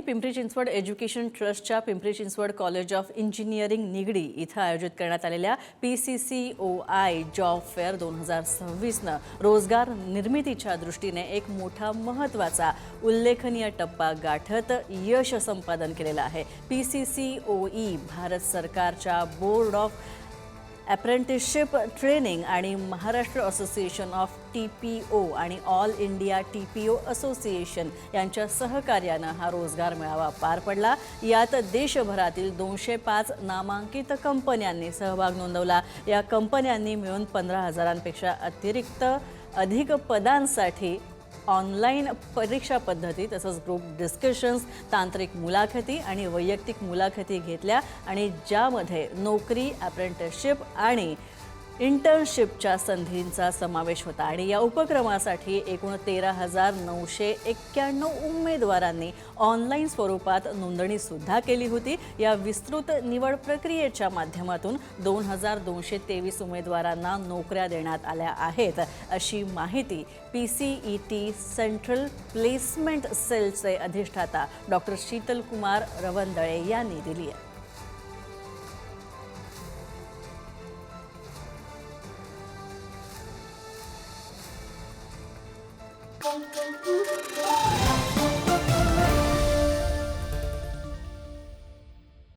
Pimpri Chinchwad education ट्रस्टच्या Pimpri Chinchwad college of engineering Nigdi इथं आयोजित करण्यात आलेल्या PCCOI जॉब फेअर 2026नं रोजगार निर्मितीच्या दृष्टीने एक मोठा महत्त्वाचा उल्लेखनीय टप्पा गाठत यश संपादन केलेलं आहे। PCCOE भारत सरकारच्या बोर्ड ऑफ अप्रेंटिसशिप ट्रेनिंग आणि महाराष्ट्र असोसिएशन ऑफ TPO आणि ऑल इंडिया TPO असोसिएशन यांच्या सहकार्यानं हा रोजगार मेळावा पार पडला। यात देशभरातील 205 नामांकित कंपन्यांनी सहभाग नोंदवला। या कंपन्यांनी मिळून 15,000पेक्षा अधिक पदांसाठी ऑनलाईन परीक्षा पद्धती तसंच ग्रुप डिस्कशन्स, तांत्रिक मुलाखती आणि वैयक्तिक मुलाखती घेतल्या आणि ज्यामध्ये नोकरी, अप्रेंटिसशिप आणि इंटर्नशिपच्या संधींचा समावेश होता। आणि या उपक्रमासाठी एकूण 13,991 उमेदवारांनी ऑनलाईन स्वरूपात नोंदणी सुद्धा केली होती। या विस्तृत निवड प्रक्रियेच्या माध्यमातून 2,223 उमेदवारांना नोकऱ्या देण्यात आल्या आहेत, अशी माहिती PCET सेंट्रल प्लेसमेंट सेलचे अधिष्ठाता डॉक्टर शीतलकुमार रवंदळे यांनी दिली आहे। Thank you.